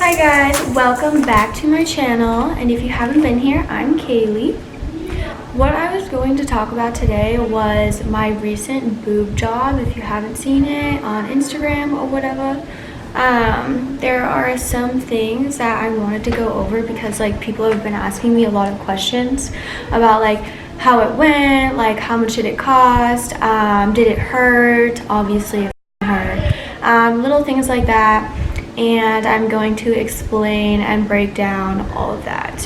Hi guys, welcome back to my channel, and if you haven't been here, I'm Kaylee. What I was going to talk about today was my recent boob job. If you haven't seen it on Instagram or whatever, there are some things that I wanted to go over because like people have been asking me a lot of questions about like how it went, like how much did it cost, did it hurt? Obviously it hurt, little things like that. And I'm going to explain and break down all of that.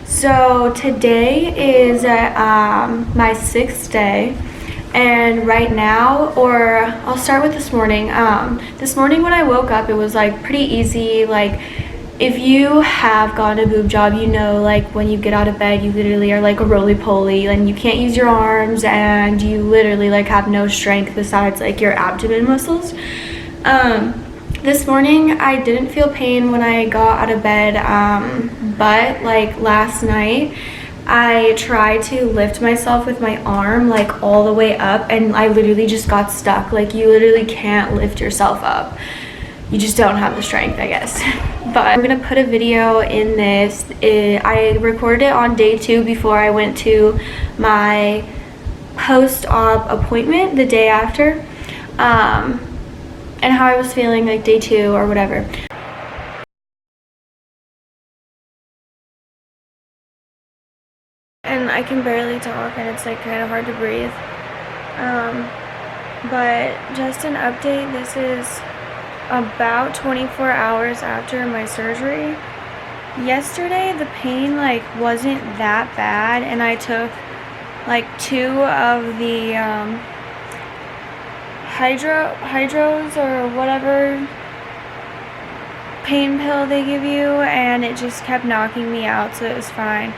So today is my 6th day, and right now, or I'll start with this morning. This morning when I woke up, it was like pretty easy. Like if you have gotten a boob job, you know, like when you get out of bed, you literally are like a roly-poly and you can't use your arms and you literally like have no strength besides like your abdomen muscles. This morning I didn't feel pain when I got out of bed, but like last night I tried to lift myself with my arm like all the way up and I literally just got stuck. Like you literally can't lift yourself up. You just don't have the strength, I guess. But I'm gonna put a video in this. I recorded it on day 2 before I went to my post-op appointment the day after. And how I was feeling like day 2 or whatever. And I can barely talk and it's like kind of hard to breathe. But just an update, this is about 24 hours after my surgery. Yesterday the pain like wasn't that bad and I took like 2 of the hydros or whatever pain pill they give you, and it just kept knocking me out, so it was fine.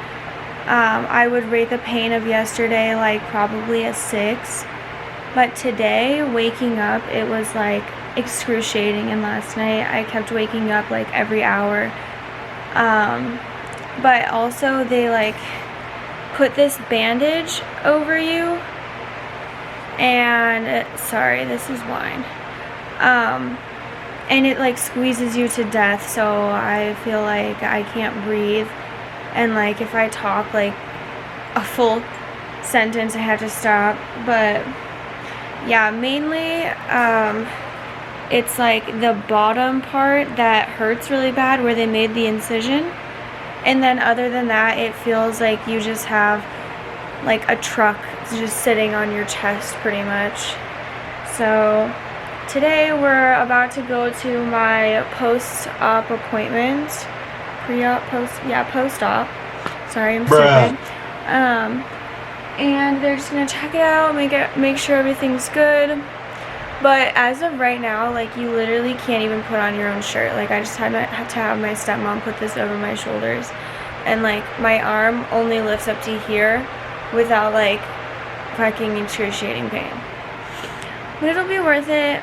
I would rate the pain of yesterday like probably a 6, but today waking up it was like excruciating, and last night I kept waking up like every hour. But also they like put this bandage over you, and sorry, this is wine, and it like squeezes you to death, so I feel like I can't breathe, and like if I talk like a full sentence I have to stop. But yeah, mainly it's like the bottom part that hurts really bad where they made the incision, and then other than that it feels like you just have like a truck just sitting on your chest pretty much. So today we're about to go to my post-op appointment. Pre-op, post-op. Sorry, I'm stupid. And they're just gonna check it out, make sure everything's good. But as of right now, like you literally can't even put on your own shirt. Like I just had to have my stepmom put this over my shoulders, and like my arm only lifts up to here without like fucking excruciating pain, but it'll be worth it.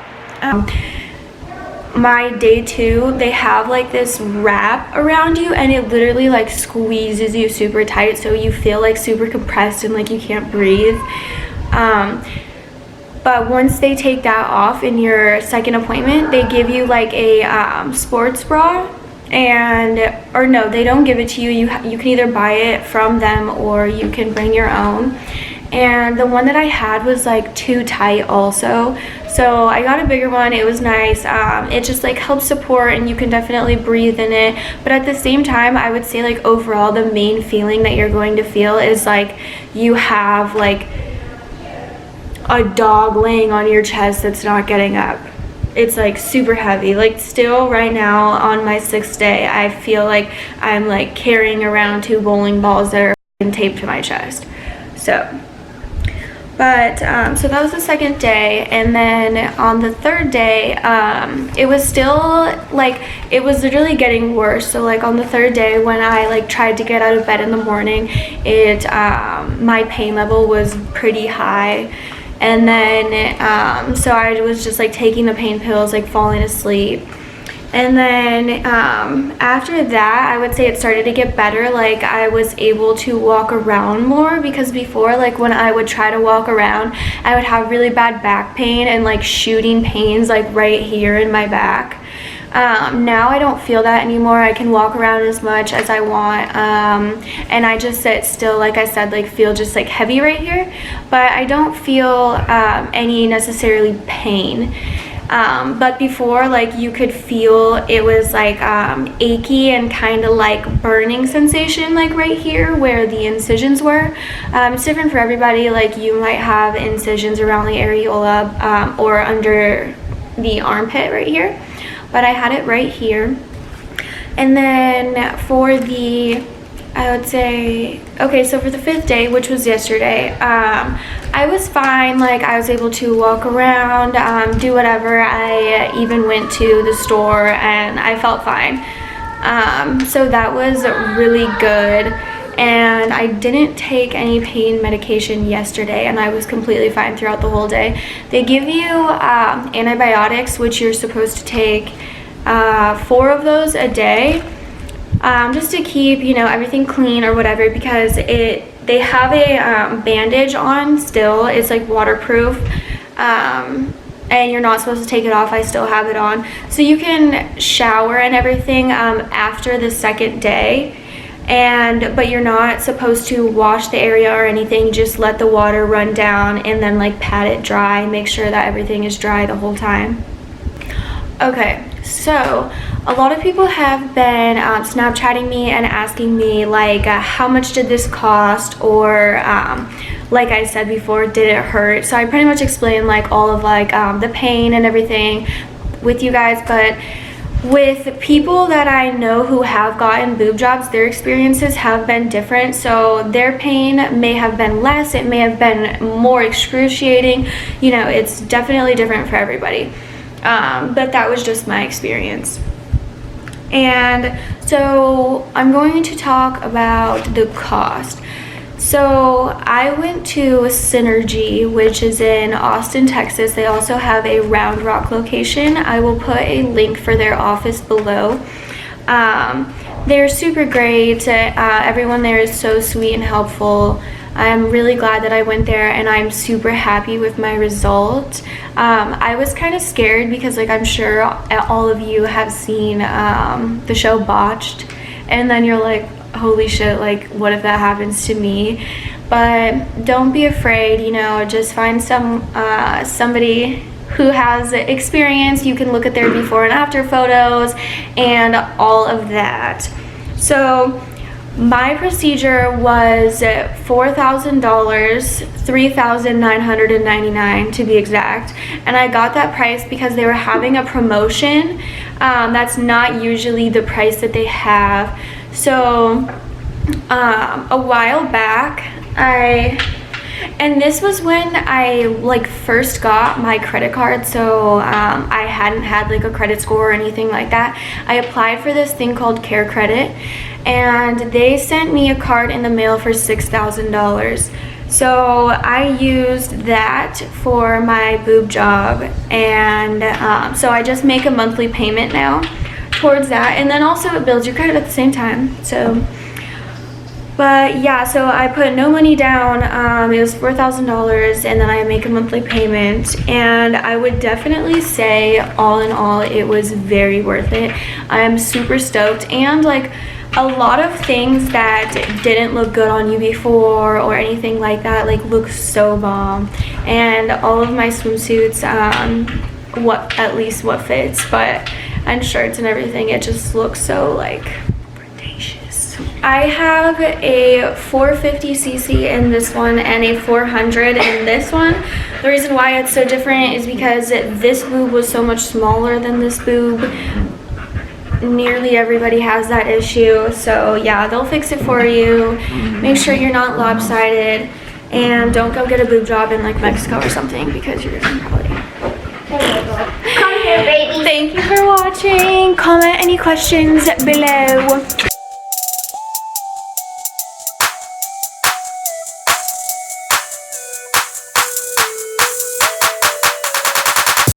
My day 2, they have like this wrap around you and it literally like squeezes you super tight, so you feel like super compressed and like you can't breathe. But once they take that off in your second appointment, they give you like a sports bra, or no, they don't give it to you. You can either buy it from them or you can bring your own. And the one that I had was like too tight also, so I got a bigger one. It was nice. It just like helps support and you can definitely breathe in it, but at the same time I would say like overall the main feeling that you're going to feel is like you have like a dog laying on your chest that's not getting up. It's like super heavy. Like still right now on my 6th day I feel like I'm like carrying around 2 bowling balls that are taped to my chest. So so that was the 2nd day, and then on the 3rd day it was still like it was literally getting worse. So like on the 3rd day when I like tried to get out of bed in the morning, my pain level was pretty high, and then so I was just like taking the pain pills, like falling asleep. And then after that, I would say it started to get better. Like I was able to walk around more, because before, like when I would try to walk around, I would have really bad back pain and like shooting pains like right here in my back. Now I don't feel that anymore. I can walk around as much as I want, and I just sit still, like I said, like feel just like heavy right here, but I don't feel any necessarily pain. But before, like, you could feel it was like achy and kind of like burning sensation, like right here where the incisions were. It's different for everybody. Like, you might have incisions around the areola or under the armpit right here, but I had it right here. And then for the, I would say, okay, so for the 5th day, which was yesterday, I was fine. Like, I was able to walk around, do whatever. I even went to the store and I felt fine. So that was really good. And I didn't take any pain medication yesterday, and I was completely fine throughout the whole day. They give you antibiotics, which you're supposed to take 4 of those a day. Just to keep, you know, everything clean or whatever, because they have a bandage on still. It's like waterproof, and you're not supposed to take it off. I still have it on, so you can shower and everything after the 2nd day, but you're not supposed to wash the area or anything. Just let the water run down and then like pat it dry, make sure that everything is dry the whole time. Okay, so a lot of people have been Snapchatting me and asking me like how much did this cost, or like I said before, did it hurt? So I pretty much explained like all of like the pain and everything with you guys. But with people that I know who have gotten boob jobs, their experiences have been different. So their pain may have been less, it may have been more excruciating. You know, it's definitely different for everybody. But that was just my experience. And so I'm going to talk about the cost. So I went to Synergy, which is in Austin, Texas. They also have a Round Rock location. I will put a link for their office below. They're super great. Everyone there is so sweet and helpful. I'm really glad that I went there, and I'm super happy with my result. I was kind of scared because, like, I'm sure all of you have seen the show Botched, and then you're like, holy shit, like, what if that happens to me? But don't be afraid, you know, just find somebody who has experience. You can look at their before and after photos and all of that. So my procedure was $4,000, $3,999 to be exact, and I got that price because they were having a promotion. That's not usually the price that they have. So a while back, and this was when I like first got my credit card, so I hadn't had like a credit score or anything like that. I applied for this thing called Care Credit, and they sent me a card in the mail for $6,000. So I used that for my boob job, and so I just make a monthly payment now towards that, and then also it builds your credit at the same time. So but yeah, so I put no money down. It was $4,000, and then I make a monthly payment, and I would definitely say all in all it was very worth it. I'm super stoked, and like a lot of things that didn't look good on you before or anything like that like look so bomb, and all of my swimsuits, at least what fits, but and shirts and everything, it just looks so like predacious. I have a 450cc in this one and a 400 in this one. The reason why it's so different is because this boob was so much smaller than this boob. Nearly everybody has that issue, so yeah, they'll fix it for you. Make sure you're not lopsided, and don't go get a boob job in like Mexico or something, because you're gonna probably... Come here, baby. Thank you for watching. Comment any questions below.